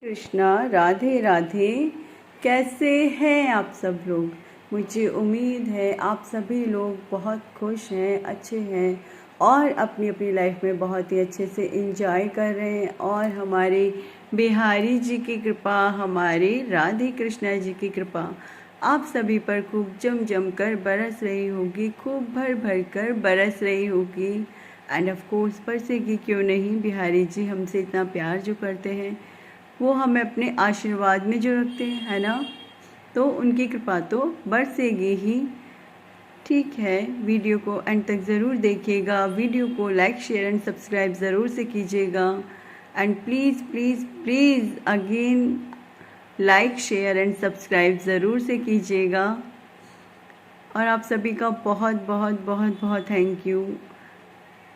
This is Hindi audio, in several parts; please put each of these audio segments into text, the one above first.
कृष्णा, राधे राधे। कैसे हैं आप सब लोग? मुझे उम्मीद है आप सभी लोग बहुत खुश हैं, अच्छे हैं और अपनी अपनी लाइफ में बहुत ही अच्छे से एंजॉय कर रहे हैं। और हमारे बिहारी जी की कृपा, हमारे राधे कृष्णा जी की कृपा आप सभी पर खूब जम जम कर बरस रही होगी, खूब भर भर कर बरस रही होगी। एंड ऑफ कोर्स बरसेगी क्यों नहीं। बिहारी जी हमसे इतना प्यार जो करते हैं वो हमें अपने आशीर्वाद में जो रखते हैं, है ना, तो उनकी कृपा तो बरसेगी ही। ठीक है, वीडियो को एंड तक ज़रूर देखिएगा, वीडियो को लाइक शेयर एंड सब्सक्राइब ज़रूर से कीजिएगा। And please please please again like share and subscribe ज़रूर से कीजिएगा। और आप सभी का बहुत बहुत बहुत बहुत थैंक यू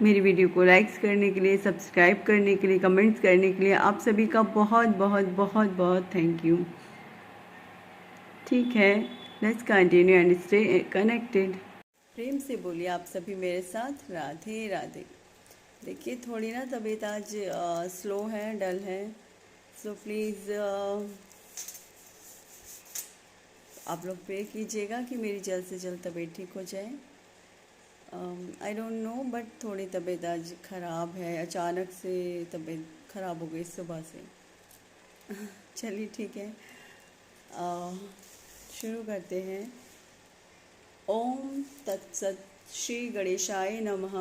मेरी वीडियो को लाइक्स करने के लिए, सब्सक्राइब करने के लिए, कमेंट्स करने के लिए। आप सभी का बहुत बहुत बहुत बहुत थैंक यू। ठीक है, let's continue and stay connected. प्रेम से बोलिए आप सभी मेरे साथ, राधे राधे। देखिए थोड़ी ना तबीयत आज स्लो है, डल है, सो प्लीज़ आप लोग प्रे कीजिएगा कि मेरी जल्द से जल्द तबीयत ठीक हो जाए। आई डोंट नो बट थोड़ी तबीयत आज ख़राब है, अचानक से तबीयत ख़राब हो गई सुबह से। चलिए ठीक है, शुरू करते हैं। ओम तत्सत। श्री गणेशाय नमः।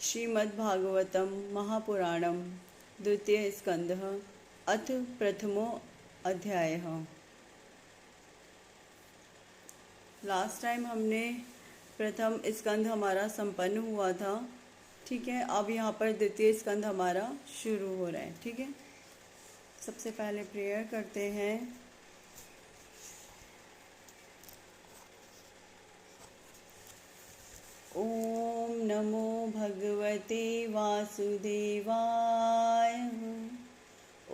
श्रीमद्भागवतम महापुराणम द्वितीय स्कंदः अथ प्रथमो अध्यायः। लास्ट टाइम हमने प्रथम स्कंद हमारा संपन्न हुआ था, ठीक है। अब यहाँ पर द्वितीय स्कंद हमारा शुरू हो रहा है, ठीक है। सबसे पहले प्रेयर करते हैं। ओम नमो भगवते वासुदेवाय।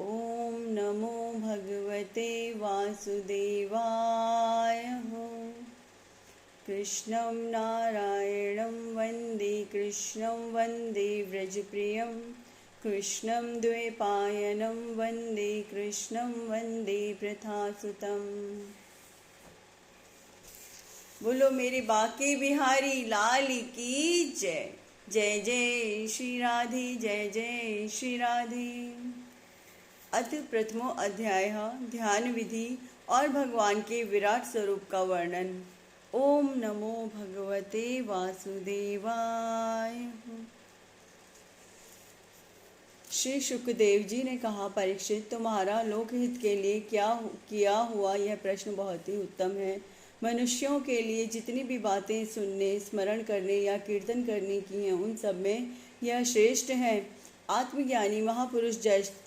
ओम नमो भगवते वासुदेवाय। कृष्णं नारायणं वन्दे, कृष्णं वन्दे व्रजप्रियं, कृष्णं द्वैपायनं वन्दे, कृष्णं वन्दे प्रथासुतम्। बोलो मेरे बाके बिहारी लाल की जय। जय जय श्री राधे, जय जय श्री राधे। अथ प्रथमो अध्याय, ध्यान विधि और भगवान के विराट स्वरूप का वर्णन। ओम नमो भगवते वासुदेवाय। श्री शुकदेव जी ने कहा, परीक्षित, तुम्हारा लोकहित के लिए क्या किया हुआ यह प्रश्न बहुत ही उत्तम है। मनुष्यों के लिए जितनी भी बातें सुनने, स्मरण करने या कीर्तन करने की हैं, उन सब में यह श्रेष्ठ है। आत्मज्ञानी महापुरुष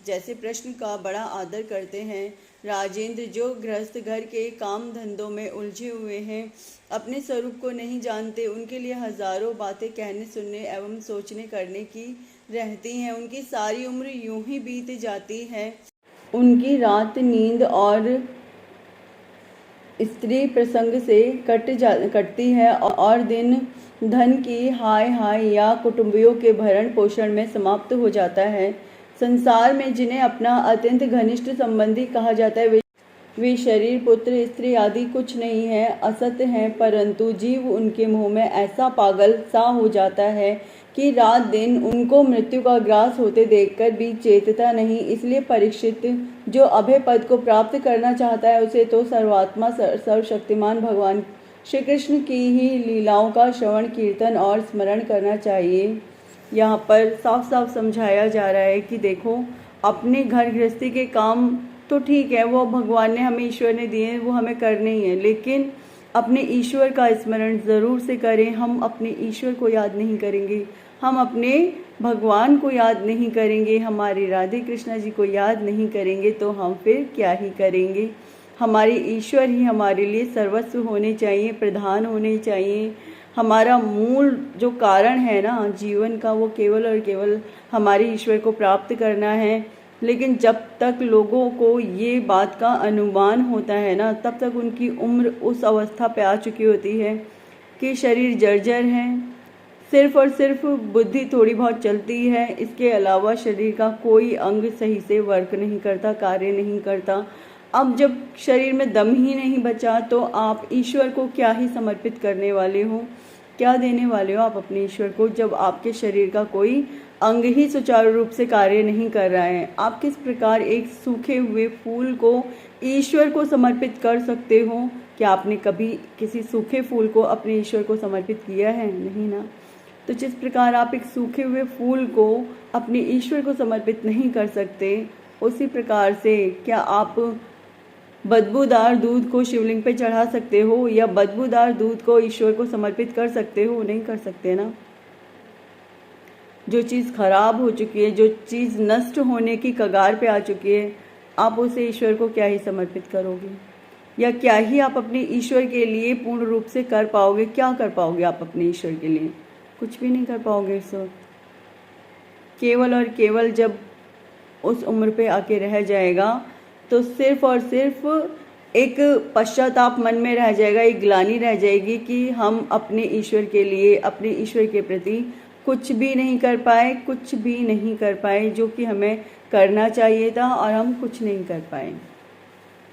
जैसे प्रश्न का बड़ा आदर करते हैं। राजेंद्र, जो गृहस्थ घर के काम धंधों में उलझे हुए हैं, अपने स्वरूप को नहीं जानते, उनके लिए हजारों बातें कहने, सुनने एवं सोचने करने की रहती हैं। उनकी सारी उम्र यूं ही बीत जाती है। उनकी रात नींद और स्त्री प्रसंग से कटती है और दिन धन की हाय हाय या कुटुंबियों के भरण पोषण में समाप्त हो जाता है। संसार में जिन्हें अपना अत्यंत घनिष्ठ संबंधी कहा जाता है, वे शरीर, पुत्र, स्त्री आदि कुछ नहीं है, असत्य हैं, परंतु जीव उनके मुंह में ऐसा पागल सा हो जाता है कि रात दिन उनको मृत्यु का ग्रास होते देखकर भी चेतता नहीं। इसलिए परीक्षित, जो अभय पद को प्राप्त करना चाहता है, उसे तो सर्वात्मा सर्वशक्तिमान भगवान श्री कृष्ण की ही लीलाओं का श्रवण, कीर्तन और स्मरण करना चाहिए। यहाँ पर साफ साफ समझाया जा रहा है कि देखो, अपने घर गृहस्थी के काम तो ठीक है, वो भगवान ने हमें, ईश्वर ने दिए हैं, वो हमें करने ही है, लेकिन अपने ईश्वर का स्मरण ज़रूर से करें। हम अपने ईश्वर को याद नहीं करेंगे, हम अपने भगवान को याद नहीं करेंगे, हमारे राधे कृष्णा जी को याद नहीं करेंगे, तो हम फिर क्या ही करेंगे। हमारे ईश्वर ही हमारे लिए सर्वस्व होने चाहिए, प्रधान होने चाहिए। हमारा मूल जो कारण है ना जीवन का, वो केवल और केवल हमारे ईश्वर को प्राप्त करना है। लेकिन जब तक लोगों को ये बात का अनुमान होता है ना, तब तक उनकी उम्र उस अवस्था पे आ चुकी होती है कि शरीर जर्जर है, सिर्फ और सिर्फ बुद्धि थोड़ी बहुत चलती है, इसके अलावा शरीर का कोई अंग सही से वर्क नहीं करता, कार्य नहीं करता। अब जब शरीर में दम ही नहीं बचा तो आप ईश्वर को क्या ही समर्पित करने वाले हो, क्या देने वाले हो आप अपने ईश्वर को, जब आपके शरीर का कोई अंग ही सुचारू रूप से कार्य नहीं कर रहा है। आप किस प्रकार एक सूखे हुए फूल को ईश्वर को समर्पित कर सकते हो? क्या आपने कभी किसी सूखे फूल को अपने ईश्वर को समर्पित किया है? नहीं ना। तो जिस प्रकार आप एक सूखे हुए फूल को अपने ईश्वर को समर्पित नहीं कर सकते, उसी प्रकार से क्या आप बदबूदार दूध को शिवलिंग पे चढ़ा सकते हो या बदबूदार दूध को ईश्वर को समर्पित कर सकते हो? नहीं कर सकते ना। जो चीज़ खराब हो चुकी है, जो चीज़ नष्ट होने की कगार पे आ चुकी है, आप उसे ईश्वर को क्या ही समर्पित करोगे, या क्या ही आप अपने ईश्वर के लिए पूर्ण रूप से कर पाओगे? क्या कर पाओगे आप अपने ईश्वर के लिए? कुछ भी नहीं कर पाओगे इस वक्त। केवल और केवल जब उस उम्र पे आके रह जाएगा तो सिर्फ और सिर्फ एक पश्चाताप मन में रह जाएगा, एक ग्लानि रह जाएगी कि हम अपने ईश्वर के लिए, अपने ईश्वर के प्रति कुछ भी नहीं कर पाए, कुछ भी नहीं कर पाए जो कि हमें करना चाहिए था, और हम कुछ नहीं कर पाए।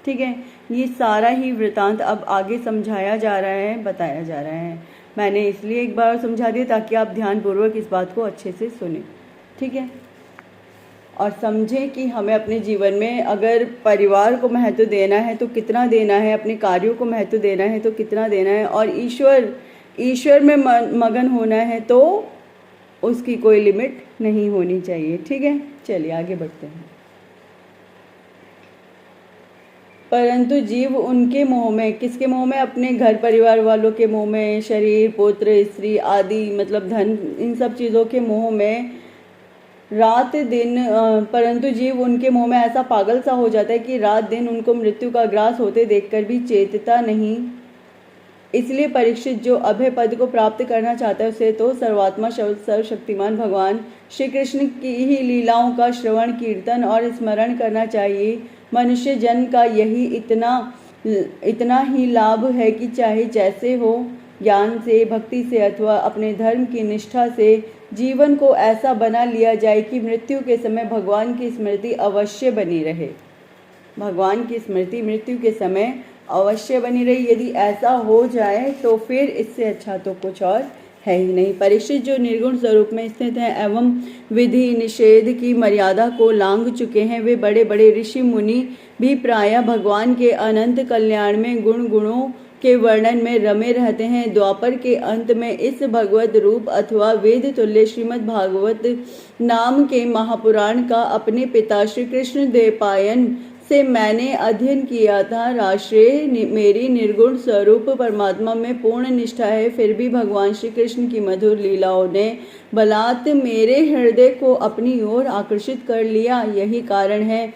ठीक है, ये सारा ही वृतांत अब आगे समझाया जा रहा है, बताया जा रहा है। मैंने इसलिए एक बार समझा दिया ताकि आप ध्यानपूर्वक इस बात को अच्छे से सुने। ठीक है, और समझें कि हमें अपने जीवन में अगर परिवार को महत्व देना है तो कितना देना है, अपने कार्यों को महत्व देना है तो कितना देना है, और ईश्वर में मगन होना है तो उसकी कोई लिमिट नहीं होनी चाहिए। ठीक है, चलिए आगे बढ़ते हैं। परंतु जीव उनके मोह में, किसके मोह में? अपने घर परिवार वालों के मोह में, शरीर, पुत्र, स्त्री आदि मतलब धन, इन सब चीज़ों के मोह में रात दिन, परंतु जीव उनके मोह में ऐसा पागल सा हो जाता है कि रात दिन उनको मृत्यु का ग्रास होते देखकर भी चेतता नहीं। इसलिए परीक्षित जो अभय पद को प्राप्त करना चाहता है उसे तो सर्वात्मा सर्वशक्तिमान भगवान श्री कृष्ण की ही लीलाओं का श्रवण, कीर्तन और स्मरण करना चाहिए। मनुष्य जन्म का यही इतना ही लाभ है कि चाहे जैसे हो, ज्ञान से, भक्ति से अथवा अपने धर्म की निष्ठा से जीवन को ऐसा बना लिया जाए कि मृत्यु के समय भगवान की स्मृति अवश्य बनी रहे। भगवान की स्मृति मृत्यु के समय अवश्य बनी रही। यदि ऐसा हो जाए तो फिर इससे अच्छा तो कुछ और है ही नहीं। परीक्षित जो निर्गुण स्वरूप में स्थित हैं एवं विधि निषेध की मर्यादा को लांघ चुके हैं, वे बड़े बड़े ऋषि मुनि भी प्रायः भगवान के अनंत कल्याण में गुणों के वर्णन में रमे रहते हैं। द्वापर के अंत में इस भगवत रूप अथवा वेद तुल्य श्रीमद् भागवत नाम के महापुराण का अपने पिता श्री कृष्ण द्वैपायन से मैंने अध्ययन किया था। राष्ट्रीय मेरी निर्गुण स्वरूप परमात्मा में पूर्ण निष्ठा है, फिर भी भगवान श्री कृष्ण की मधुर लीलाओं ने बलात् मेरे हृदय को अपनी ओर आकर्षित कर लिया। यही कारण है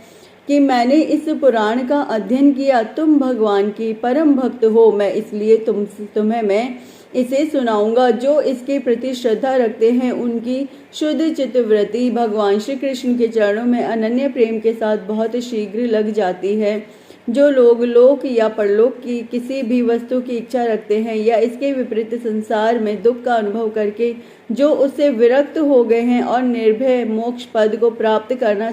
कि मैंने इस पुराण का अध्ययन किया। तुम भगवान की परम भक्त हो, मैं इसलिए तुम्हें मैं इसे सुनाऊंगा। जो इसके प्रति श्रद्धा रखते हैं उनकी शुद्ध चित्तवृत्ति भगवान श्री कृष्ण के चरणों में अनन्य प्रेम के साथ बहुत शीघ्र लग जाती है। जो लोग लोक या परलोक की किसी भी वस्तु की इच्छा रखते हैं या इसके विपरीत संसार में दुख का अनुभव करके जो उससे विरक्त हो गए हैं और निर्भय मोक्ष पद को प्राप्त करना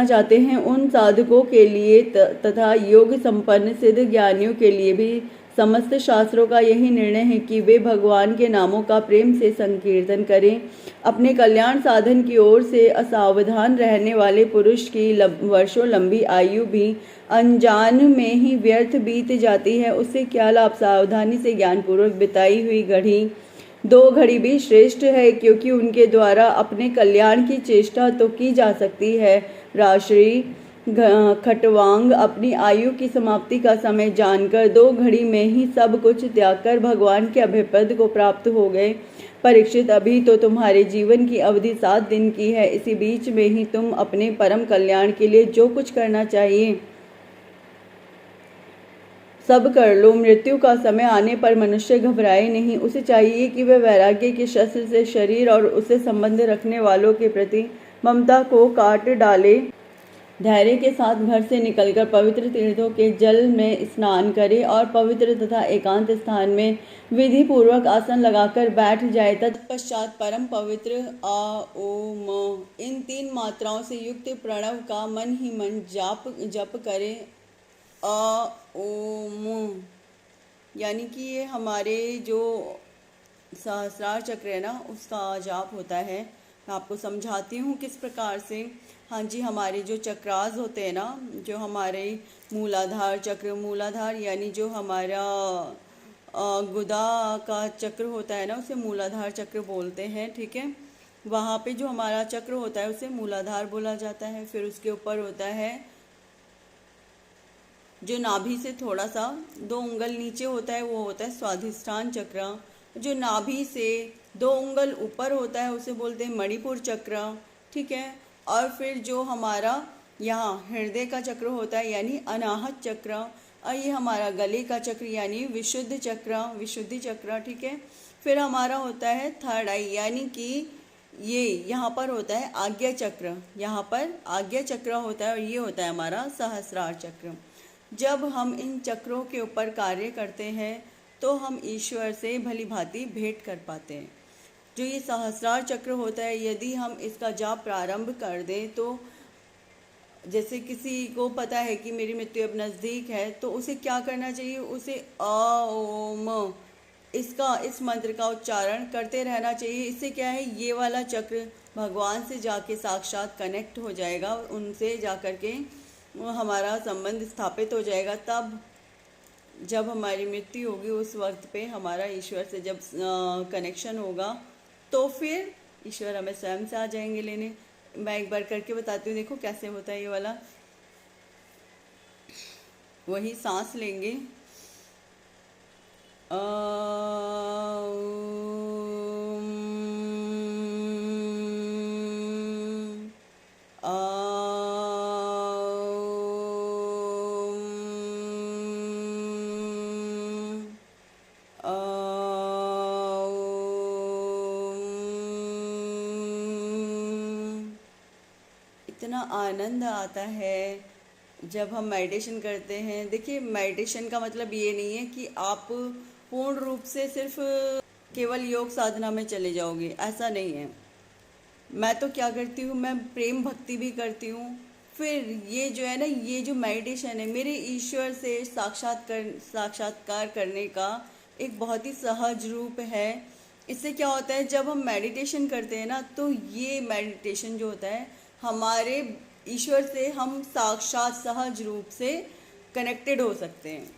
चाहते हैं, उन साधकों के लिए तथा योग संपन्न सिद्ध ज्ञानियों के लिए भी समस्त शास्त्रों का यही निर्णय है कि वे भगवान के नामों का प्रेम से संकीर्तन करें। अपने कल्याण साधन की ओर से असावधान रहने वाले पुरुष की वर्षों लंबी आयु भी अनजान में ही व्यर्थ बीत जाती है। उससे क्या लाभ? सावधानी से ज्ञानपूर्वक बिताई हुई दो घड़ी भी श्रेष्ठ है, क्योंकि उनके द्वारा अपने कल्याण की चेष्टा तो की जा सकती है। राश्री खटवांग अपनी आयु की समाप्ति का समय जानकर 2 घड़ी में ही सब कुछ त्याग कर भगवान के अभयपद को प्राप्त हो गए। परीक्षित, अभी तो तुम्हारे जीवन की अवधि 7 दिन की है। इसी बीच में ही तुम अपने परम कल्याण के लिए जो कुछ करना चाहिए सब कर लो। मृत्यु का समय आने पर मनुष्य घबराए नहीं। उसे चाहिए कि वह वैराग्य के शस्त्र से शरीर और उससे संबंध रखने वालों के प्रति ममता को काट डाले धैर्य के साथ घर से निकलकर पवित्र तीर्थों के जल में स्नान करे और पवित्र तथा एकांत स्थान में विधि पूर्वक आसन लगाकर बैठ जाए। तत्पश्चात परम पवित्र आ ओ म इन 3 मात्राओं से युक्त प्रणव का मन ही मन जप करे। आ ओ म यानी कि ये हमारे जो सहस्रार चक्र है ना, उसका जाप होता है। मैं आपको समझाती हूँ किस प्रकार से। हाँ जी, हमारे जो चक्रास होते हैं ना, जो हमारे मूलाधार चक्र, मूलाधार यानी जो हमारा गुदा का चक्र होता है ना, उसे मूलाधार चक्र बोलते हैं। ठीक है, वहाँ पे जो हमारा चक्र होता है उसे मूलाधार बोला जाता है। फिर उसके ऊपर होता है जो नाभि से थोड़ा सा 2 उंगल नीचे होता है, वो होता है स्वाधिष्ठान चक्र। जो नाभि से 2 उंगल ऊपर होता है उसे बोलते हैं मणिपुर चक्र। ठीक है, और फिर जो हमारा यहाँ हृदय का चक्र होता है यानी अनाहत चक्र, और ये हमारा गले का चक्र यानी विशुद्ध चक्र, विशुद्धि चक्र। ठीक है, फिर हमारा होता है थर्ड आई यानी कि ये यहाँ पर होता है आज्ञा चक्र, यहाँ पर आज्ञा चक्र होता है, और ये होता है हमारा सहस्रार चक्र। जब हम इन चक्रों के ऊपर कार्य करते हैं तो हम ईश्वर से भली भांति भेंट कर पाते हैं। जो ये सहस्रार चक्र होता है, यदि हम इसका जाप प्रारंभ कर दें तो जैसे किसी को पता है कि मेरी मृत्यु अब नज़दीक है, तो उसे क्या करना चाहिए, उसे अ ओम इस मंत्र का उच्चारण करते रहना चाहिए। इससे क्या है, ये वाला चक्र भगवान से जाके साक्षात कनेक्ट हो जाएगा, उनसे जा कर के हमारा संबंध स्थापित हो जाएगा। तब जब हमारी मृत्यु होगी उस वक्त पे हमारा ईश्वर से जब कनेक्शन होगा, तो फिर ईश्वर हमें स्वयं से आ जाएंगे लेने। मैं एक बार करके बताती हूँ, देखो कैसे होता है ये वाला। वही सांस लेंगे, इतना आनंद आता है जब हम मेडिटेशन करते हैं। देखिए, मेडिटेशन का मतलब ये नहीं है कि आप पूर्ण रूप से सिर्फ केवल योग साधना में चले जाओगे, ऐसा नहीं है। मैं तो क्या करती हूँ, मैं प्रेम भक्ति भी करती हूँ। फिर ये जो है ना, ये जो मेडिटेशन है मेरे ईश्वर से साक्षात्कार करने का एक बहुत ही सहज रूप है। इससे क्या होता है, जब हम मेडिटेशन करते हैं ना, तो ये मेडिटेशन जो होता है हमारे ईश्वर से हम साक्षात सहज रूप से कनेक्टेड हो सकते हैं।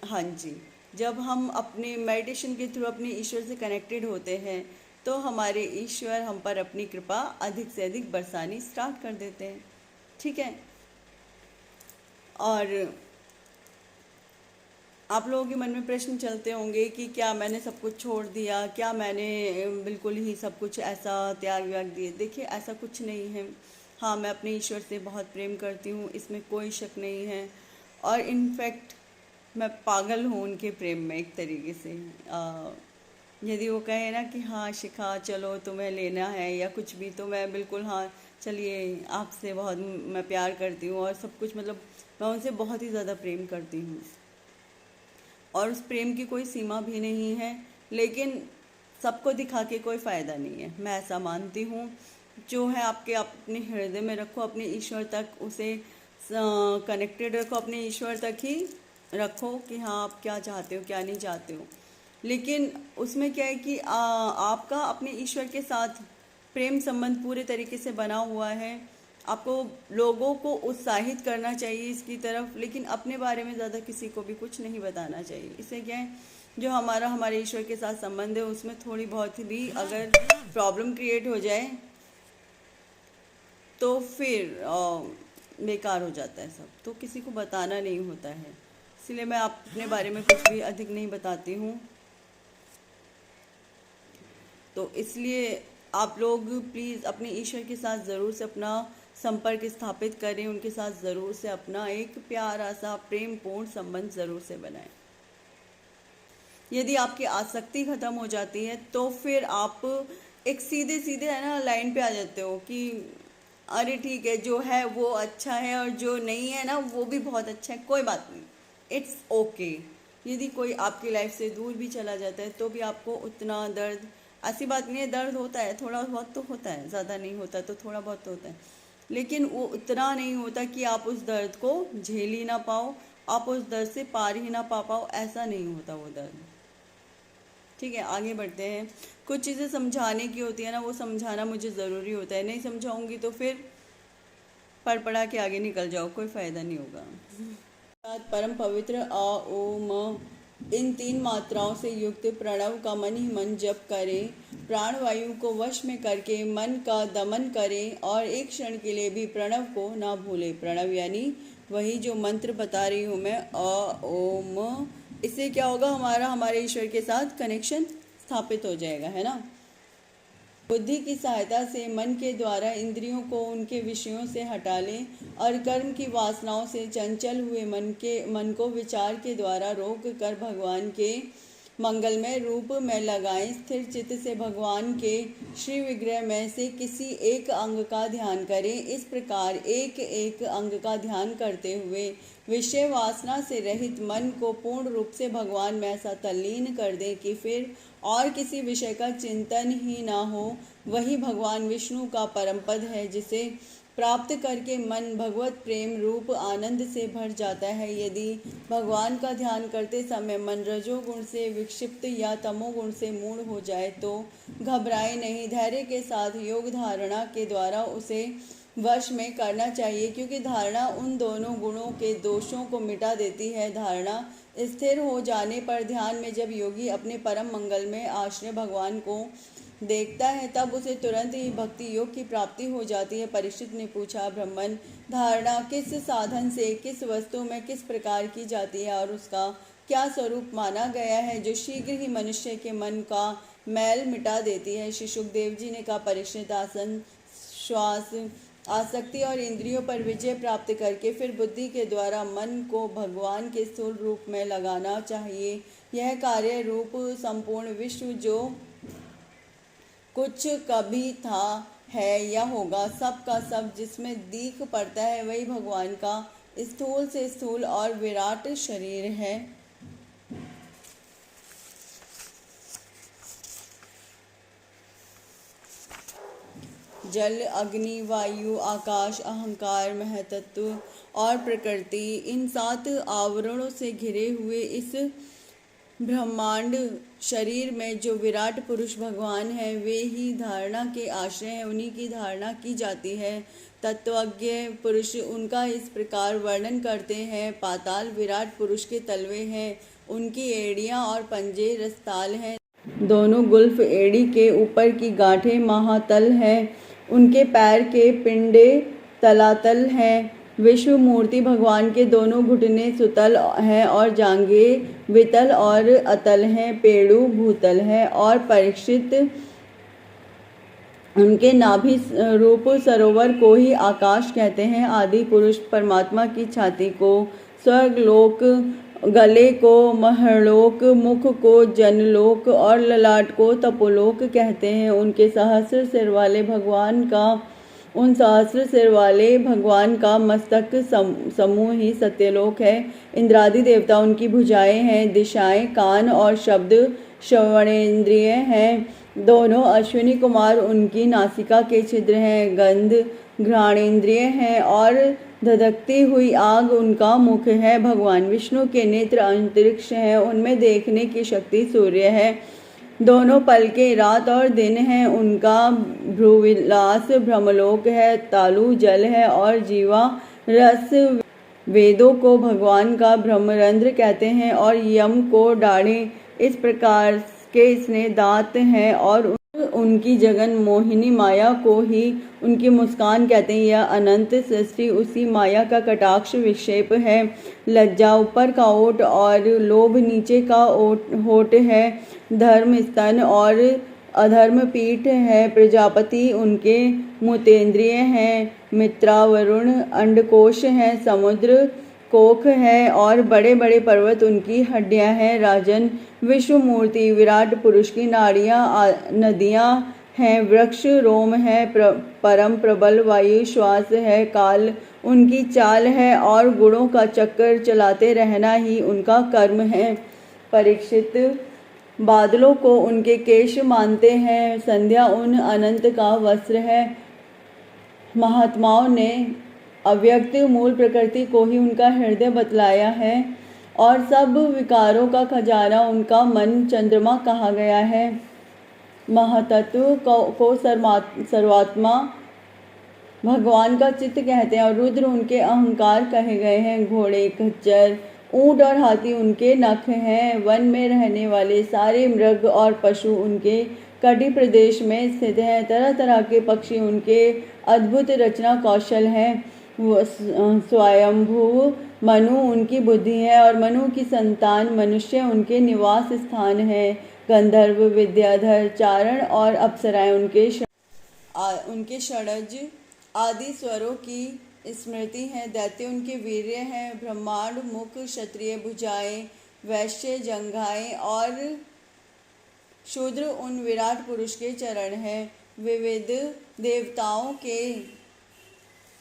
हाँ जी, जब हम अपने मेडिटेशन के थ्रू अपने ईश्वर से कनेक्टेड होते हैं तो हमारे ईश्वर हम पर अपनी कृपा अधिक से अधिक बरसानी स्टार्ट कर देते हैं। ठीक है, और आप लोगों के मन में प्रश्न चलते होंगे कि क्या मैंने सब कुछ छोड़ दिया, क्या मैंने बिल्कुल ही सब कुछ ऐसा त्याग व्याग दिए। देखिए, ऐसा कुछ नहीं है। हाँ, मैं अपने ईश्वर से बहुत प्रेम करती हूँ, इसमें कोई शक नहीं है। और इनफैक्ट मैं पागल हूँ उनके प्रेम में एक तरीके से। यदि वो कहे ना कि हाँ शिखा चलो तुम्हें लेना है या कुछ भी, तो मैं बिल्कुल हाँ चलिए, आपसे बहुत मैं प्यार करती हूँ और सब कुछ, मतलब मैं उनसे बहुत ही ज़्यादा प्रेम करती हूँ और उस प्रेम की कोई सीमा भी नहीं है। लेकिन सबको दिखा के कोई फ़ायदा नहीं है, मैं ऐसा मानती हूँ। जो है आपके अपने हृदय में रखो, अपने ईश्वर तक उसे कनेक्टेड रखो, अपने ईश्वर तक ही रखो कि हाँ आप क्या चाहते हो क्या नहीं चाहते हो। लेकिन उसमें क्या है कि आपका अपने ईश्वर के साथ प्रेम संबंध पूरे तरीके से बना हुआ है। आपको लोगों को उत्साहित करना चाहिए इसकी तरफ, लेकिन अपने बारे में ज़्यादा किसी को भी कुछ नहीं बताना चाहिए। इससे क्या है, जो हमारे ईश्वर के साथ संबंध है उसमें थोड़ी बहुत भी अगर प्रॉब्लम क्रिएट हो जाए तो फिर बेकार हो जाता है सब, तो किसी को बताना नहीं होता है। इसलिए मैं अपने बारे में कुछ भी अधिक नहीं बताती हूँ। तो इसलिए आप लोग प्लीज़ अपने ईश्वर के साथ ज़रूर से अपना संपर्क स्थापित करें, उनके साथ ज़रूर से अपना एक प्यारा सा प्रेम पूर्ण संबंध ज़रूर से बनाएं। यदि आपकी आसक्ति ख़त्म हो जाती है तो फिर आप एक सीधे सीधे है ना लाइन पे आ जाते हो कि अरे ठीक है, जो है वो अच्छा है और जो नहीं है ना वो भी बहुत अच्छा है, कोई बात नहीं, इट्स ओके। यदि कोई आपकी लाइफ से दूर भी चला जाता है तो भी आपको उतना दर्द, ऐसी बात नहीं है, दर्द होता है, थोड़ा बहुत तो होता है, ज़्यादा नहीं होता तो थोड़ा बहुत तो होता है, लेकिन वो उतना नहीं होता कि आप उस दर्द को झेल ही ना पाओ, आप उस दर्द से पार ही ना पा पाओ, ऐसा नहीं होता वो दर्द। ठीक है, आगे बढ़ते हैं। कुछ चीज़ें समझाने की होती है ना, वो समझाना मुझे ज़रूरी होता है, नहीं समझाऊंगी तो फिर पढ़ पढ़ा के आगे निकल जाओ, कोई फ़ायदा नहीं होगा। परम पवित्र आ ओ म, इन तीन मात्राओं से युक्त प्रणव का मन ही मन जप करें, प्राणवायु को वश में करके मन का दमन करें और एक क्षण के लिए भी प्रणव को ना भूलें। प्रणव यानी वही जो मंत्र बता रही हूँ मैं, अ ओ म। इससे क्या होगा, हमारे ईश्वर के साथ कनेक्शन स्थापित हो जाएगा, है ना। बुद्धि की सहायता से मन के द्वारा इंद्रियों को उनके विषयों से हटा लें और कर्म की वासनाओं से चंचल हुए मन को विचार के द्वारा रोक कर भगवान के मंगलमय रूप में लगाएं। स्थिर चित्त से भगवान के श्री विग्रह में से किसी एक अंग का ध्यान करें। इस प्रकार एक एक अंग का ध्यान करते हुए विषय वासना से रहित मन को पूर्ण रूप से भगवान में ऐसा तल्लीन कर दें कि फिर और किसी विषय का चिंतन ही ना हो। वही भगवान विष्णु का परम पद है, जिसे प्राप्त करके मन भगवत प्रेम रूप आनंद से भर जाता है। यदि भगवान का ध्यान करते समय मन रजोगुण से विक्षिप्त या तमोगुण से मूढ़ हो जाए तो घबराए नहीं, धैर्य के साथ योग धारणा के द्वारा उसे वश में करना चाहिए, क्योंकि धारणा उन दोनों गुणों के दोषों को मिटा देती है। धारणा स्थिर हो जाने पर ध्यान में जब योगी अपने परम मंगल में आश्रय भगवान को देखता है तब उसे तुरंत ही भक्ति योग की प्राप्ति हो जाती है। परीक्षित ने पूछा, ब्राह्मण, धारणा किस साधन से किस वस्तु में किस प्रकार की जाती है और उसका क्या स्वरूप माना गया है जो शीघ्र ही मनुष्य के मन का मैल मिटा देती है। श्री सुखदेव जी ने कहा, परीक्षित, आसन, श्वास, आसक्ति और इंद्रियों पर विजय प्राप्त करके फिर बुद्धि के द्वारा मन को भगवान के स्थूल रूप में लगाना चाहिए। यह कार्य रूप संपूर्ण विश्व जो कुछ कभी था, है या होगा, सब का सब जिसमें दीख पड़ता है वही भगवान का स्थूल से स्थूल और विराट शरीर है। जल, अग्नि, वायु, आकाश, अहंकार, महतत्व और प्रकृति, इन 7 आवरणों से घिरे हुए इस ब्रह्मांड शरीर में जो विराट पुरुष भगवान है वे ही धारणा के आश्रय हैं, उन्हीं की धारणा की जाती है। तत्वज्ञ पुरुष उनका इस प्रकार वर्णन करते हैं। पाताल विराट पुरुष के तलवे हैं, उनकी एड़ियां और पंजे रसताल हैं। दोनों गुल्फ एड़ी के ऊपर की गांठें महातल हैं, उनके पैर के पिंडे तलातल हैं। विश्व मूर्ति भगवान के दोनों घुटने सुतल हैं और जांघें वितल और अतल हैं, पेड़ू भूतल है। और परीक्षित, उनके नाभि रूप सरोवर को ही आकाश कहते हैं। आदि पुरुष परमात्मा की छाती को स्वर्गलोक, गले को महलोक, मुख को जनलोक और ललाट को तपोलोक कहते हैं। उनके सहस्र सिर वाले भगवान का मस्तक समूह ही सत्यलोक है। इंद्रादि देवता उनकी भुजाएं हैं। दिशाएं कान और शब्द श्रवणेन्द्रिय हैं। दोनों अश्विनी कुमार उनकी नासिका के छिद्र हैं। गंध घ्राणेन्द्रिय हैं और धधकती हुई आग उनका मुख है। भगवान विष्णु के नेत्र अंतरिक्ष हैं, उनमें देखने की शक्ति सूर्य है। दोनों पलकें रात और दिन हैं। उनका भ्रूविलास ब्रह्मलोक है। तालु जल है और जीवा रस। वेदों को भगवान का ब्रह्मरंध्र कहते हैं और यम को डाढ़ें। इस प्रकार के इसने दांत हैं और उनकी जगन मोहिनी माया को ही उनकी मुस्कान कहते हैं। यह अनंत सृष्टि उसी माया का कटाक्ष विक्षेप है। लज्जा ऊपर का ओठ और लोभ नीचे का होठ है। धर्म स्तन और अधर्म पीठ है। प्रजापति उनके मूतेंद्रिय हैं। मित्रा वरुण अंडकोश है। समुद्र कोख है और बड़े बड़े पर्वत उनकी हड्डियां हैं। राजन, विश्व मूर्ति विराट पुरुष की नाड़ियां नदियां हैं, वृक्ष रोम है, परम प्रबल वायु श्वास है, काल उनकी चाल है और गुणों का चक्कर चलाते रहना ही उनका कर्म है। परीक्षित, बादलों को उनके केश मानते हैं, संध्या उन अनंत का वस्त्र है। महात्माओं ने अव्यक्त मूल प्रकृति को ही उनका हृदय बतलाया है और सब विकारों का खजाना उनका मन चंद्रमा कहा गया है। महातत्व को सर्वात्मा भगवान का चित्त कहते हैं और रुद्र उनके अहंकार कहे गए हैं। घोड़े, खच्चर, ऊंट और हाथी उनके नख हैं। वन में रहने वाले सारे मृग और पशु उनके कटी प्रदेश में स्थित हैं। तरह तरह के पक्षी उनके अद्भुत रचना कौशल हैं। स्वयंभू मनु उनकी बुद्धि है और मनु की संतान मनुष्य उनके निवास स्थान है। गंधर्व, विद्याधर, चारण और अप्सराएं उनके षडज आदि स्वरों की स्मृति हैं। दैत्य उनके वीर्य हैं। ब्रह्मांड मुख, क्षत्रिय भुजाएं, वैश्य जंघाएं और शूद्र उन विराट पुरुष के चरण हैं। विविध देवताओं के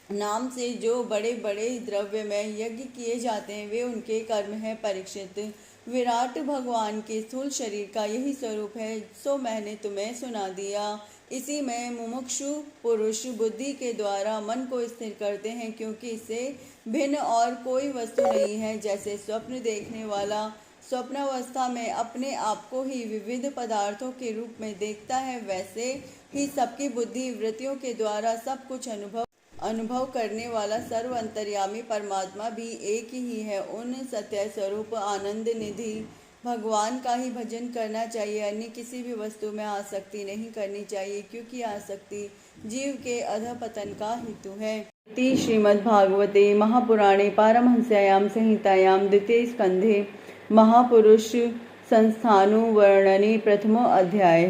नाम से जो बड़े बड़े द्रव्य में यज्ञ किए जाते हैं वे उनके कर्म हैं। परीक्षित, विराट भगवान के स्थूल शरीर का यही स्वरूप है, सो मैंने तुम्हें सुना दिया। इसी में मुमुक्षु पुरुष बुद्धि के द्वारा मन को स्थिर करते हैं, क्योंकि इससे भिन्न और कोई वस्तु नहीं है। जैसे स्वप्न देखने वाला स्वप्नावस्था में अपने आप को ही विविध पदार्थों के रूप में देखता है, वैसे ही सबकी बुद्धि वृत्तियों के द्वारा सब कुछ अनुभव करने वाला सर्व अंतर्यामी परमात्मा भी एक ही है। उन सत्य स्वरूप आनंद निधि भगवान का ही भजन करना चाहिए। अन्य किसी भी वस्तु में आसक्ति नहीं करनी चाहिए, क्योंकि आसक्ति जीव के अधपतन का हेतु है। श्रीमद्भागवते महापुराणे पारमहंस्यायां संहितायां द्वितीय स्कंधे महापुरुष संस्थानुवर्णने प्रथमो अध्याय।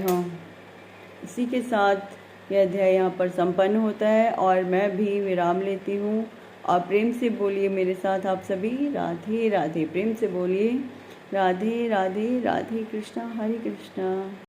इसी के साथ यह अध्याय यहाँ पर संपन्न होता है और मैं भी विराम लेती हूँ। और प्रेम से बोलिए मेरे साथ आप सभी, राधे राधे। प्रेम से बोलिए, राधे राधे, राधे कृष्णा, हरे कृष्णा।